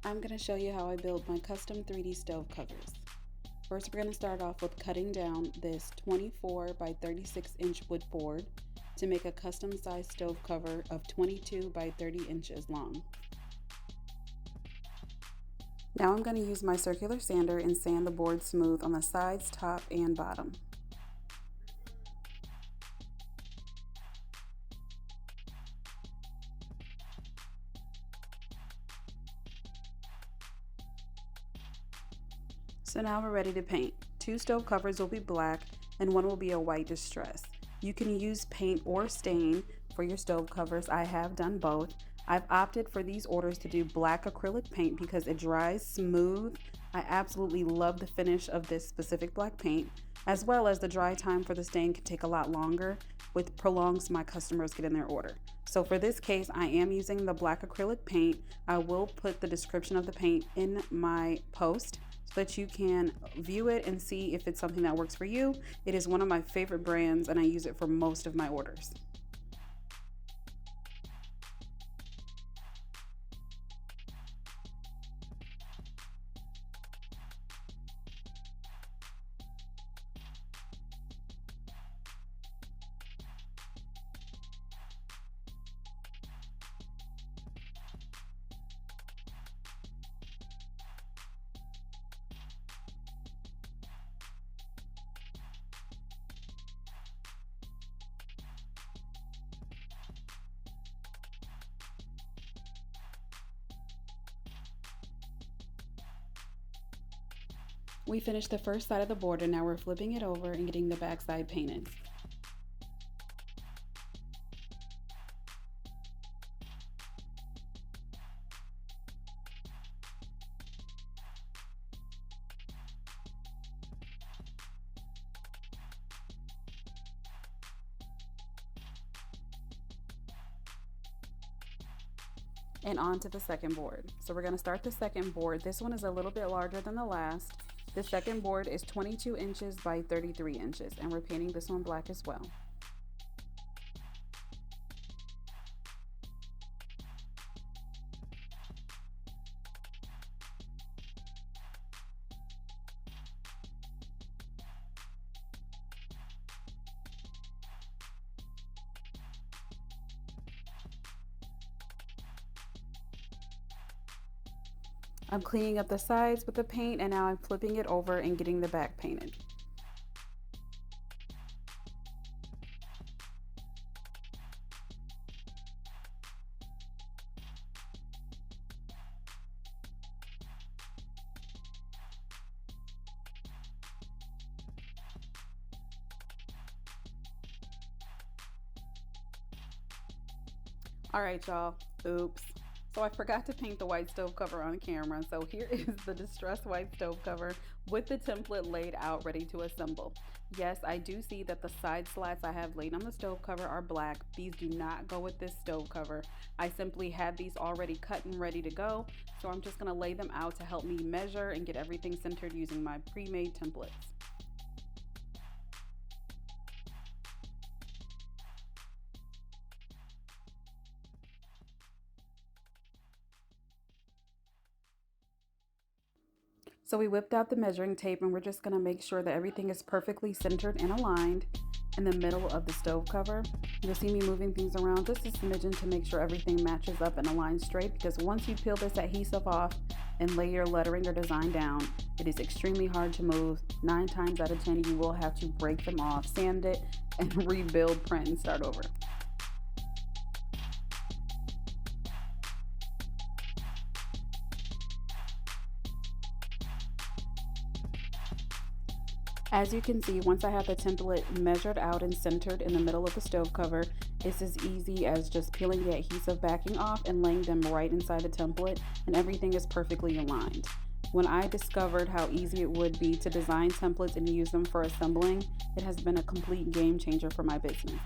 I'm going to show you how I build my custom 3D stove covers. First, we're going to start off with cutting down this 24 by 36 inch wood board to make a custom size stove cover of 22 by 30 inches long. Now I'm going to use my circular sander and sand the board smooth on the sides, top, and bottom. So now we're ready to paint. 2 stove covers will be black and 1 will be a white distress. You can use paint or stain for your stove covers. I have done both. I've opted for these orders to do black acrylic paint because it dries smooth. I absolutely love the finish of this specific black paint, as well as the dry time for the stain can take a lot longer, which prolongs my customers getting their order. So for this case, I am using the black acrylic paint. I will put the description of the paint in my post so that you can view it and see if it's something that works for you. It is one of my favorite brands and I use it for most of my orders. We finished the first side of the board and now we're flipping it over and getting the back side painted. And on to the second board. So we're going to start the second board. This one is a little bit larger than the last. The second board is 22 inches by 33 inches, and we're painting this one black as well. I'm cleaning up the sides with the paint and now I'm flipping it over and getting the back painted. All right, y'all. Oops. So I forgot to paint the white stove cover on camera. So here is the distressed white stove cover with the template laid out ready to assemble. Yes, I do see that the side slats I have laid on the stove cover are black. These do not go with this stove cover. I simply had these already cut and ready to go. So I'm just gonna lay them out to help me measure and get everything centered using my pre-made templates. So we whipped out the measuring tape and we're just gonna make sure that everything is perfectly centered and aligned in the middle of the stove cover. You'll see me moving things around just a smidgen to make sure everything matches up and aligns straight, because once you peel this adhesive off and lay your lettering or design down, it is extremely hard to move. 9 times out of 10 you will have to break them off, sand it, and rebuild, print, and start over. As you can see, once I have the template measured out and centered in the middle of the stove cover, it's as easy as just peeling the adhesive backing off and laying them right inside the template, and everything is perfectly aligned. When I discovered how easy it would be to design templates and use them for assembling, it has been a complete game changer for my business.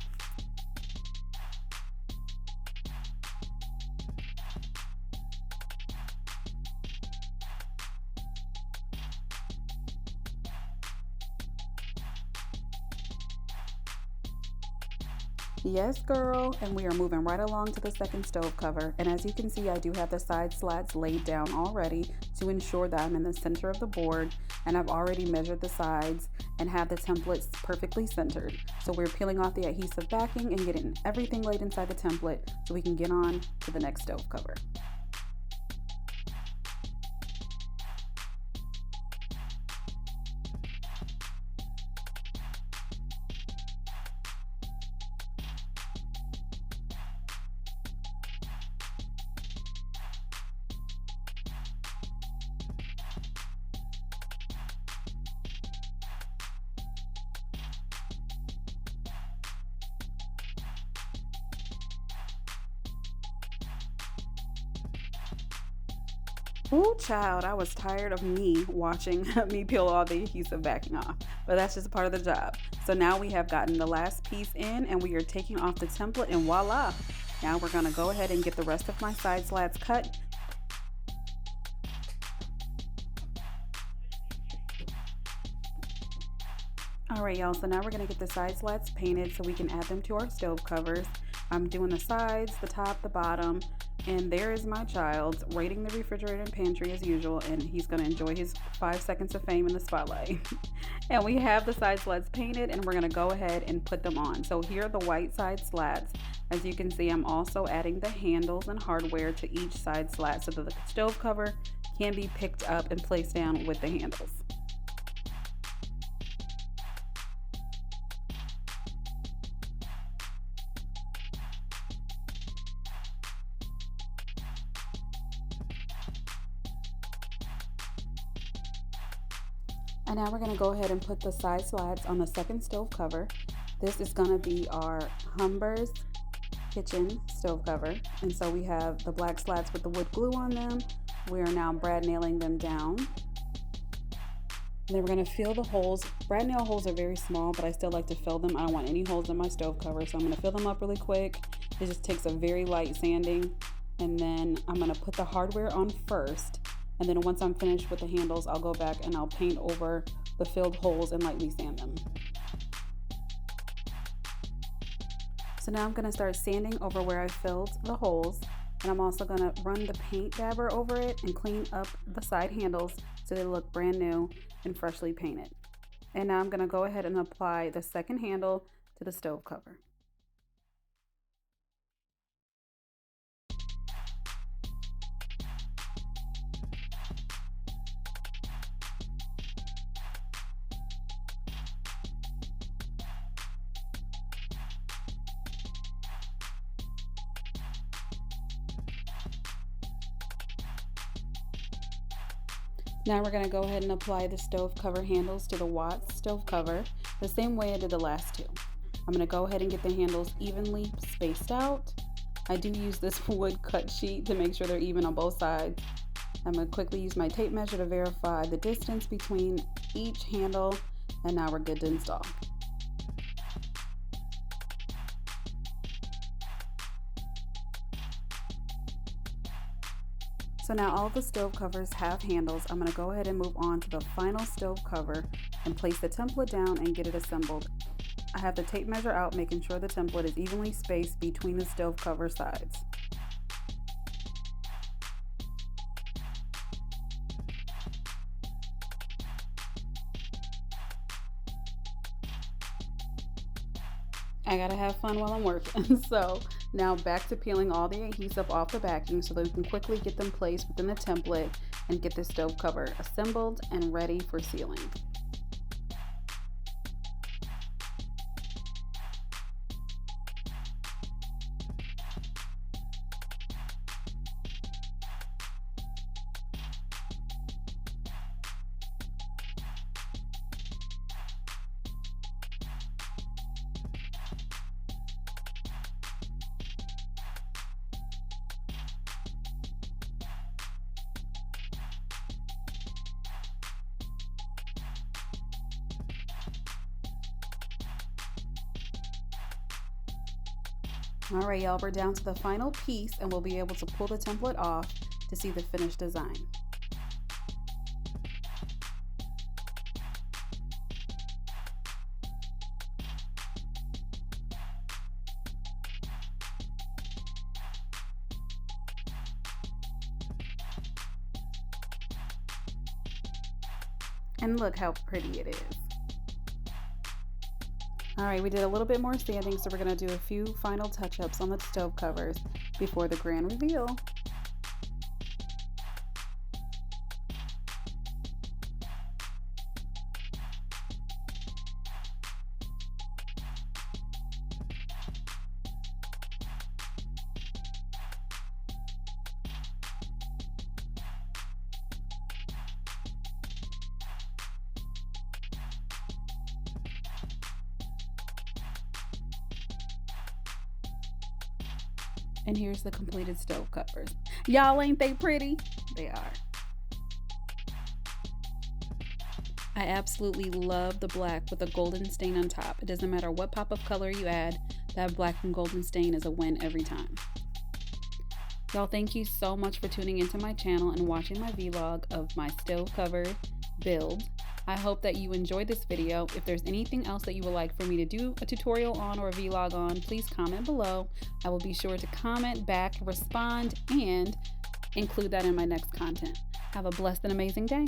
Yes, girl. And we are moving right along to the second stove cover. And as you can see, I do have the side slats laid down already to ensure that I'm in the center of the board. And I've already measured the sides and have the templates perfectly centered. So we're peeling off the adhesive backing and getting everything laid inside the template so we can get on to the next stove cover. Ooh, child, I was tired of me watching me peel all the adhesive backing off, but that's just a part of the job. So now we have gotten the last piece in and we are taking off the template and voila. Now we're gonna go ahead and get the rest of my side slats cut. All right, y'all, so now we're gonna get the side slats painted so we can add them to our stove covers. I'm doing the sides, the top, the bottom, and there is my child raiding the refrigerator and pantry as usual, and he's gonna enjoy his 5 seconds of fame in the spotlight. And we have the side slats painted and we're gonna go ahead and put them on. So here are the white side slats. As you can see, I'm also adding the handles and hardware to each side slat so that the stove cover can be picked up and placed down with the handles. And now we're going to go ahead and put the side slats on the second stove cover. This is going to be our Humber's kitchen stove cover. And so we have the black slats with the wood glue on them. We are now brad nailing them down. And then we're going to fill the holes. Brad nail holes are very small, but I still like to fill them. I don't want any holes in my stove cover, so I'm going to fill them up really quick. It just takes a very light sanding. And then I'm going to put the hardware on first. And then once I'm finished with the handles, I'll go back and I'll paint over the filled holes and lightly sand them. So now I'm gonna start sanding over where I filled the holes. And I'm also gonna run the paint dabber over it and clean up the side handles so they look brand new and freshly painted. And now I'm gonna go ahead and apply the second handle to the stove cover. Now we're going to go ahead and apply the stove cover handles to the Watts stove cover the same way I did the last two. I'm going to go ahead and get the handles evenly spaced out. I do use this wood cut sheet to make sure they're even on both sides. I'm going to quickly use my tape measure to verify the distance between each handle, and now we're good to install. So now all the stove covers have handles. I'm going to go ahead and move on to the final stove cover and place the template down and get it assembled. I have the tape measure out, making sure the template is evenly spaced between the stove cover sides. I gotta have fun while I'm working. So now back to peeling all the adhesive off the backing so that we can quickly get them placed within the template and get the stove cover assembled and ready for sealing. All right, y'all, we're down to the final piece and we'll be able to pull the template off to see the finished design. And look how pretty it is. All right, we did a little bit more sanding, so we're gonna do a few final touch-ups on the stove covers before the grand reveal. And here's the completed stove covers. Y'all, ain't they pretty? They are. I absolutely love the black with a golden stain on top. It doesn't matter what pop of color you add, that black and golden stain is a win every time. Y'all, thank you so much for tuning into my channel and watching my vlog of my stove cover build. I hope that you enjoyed this video. If there's anything else that you would like for me to do a tutorial on or a vlog on, please comment below. I will be sure to comment back, respond, and include that in my next content. Have a blessed and amazing day.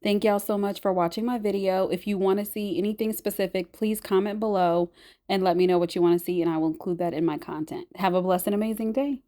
Thank y'all so much for watching my video. If you want to see anything specific, please comment below and let me know what you want to see, and I will include that in my content. Have a blessed and amazing day.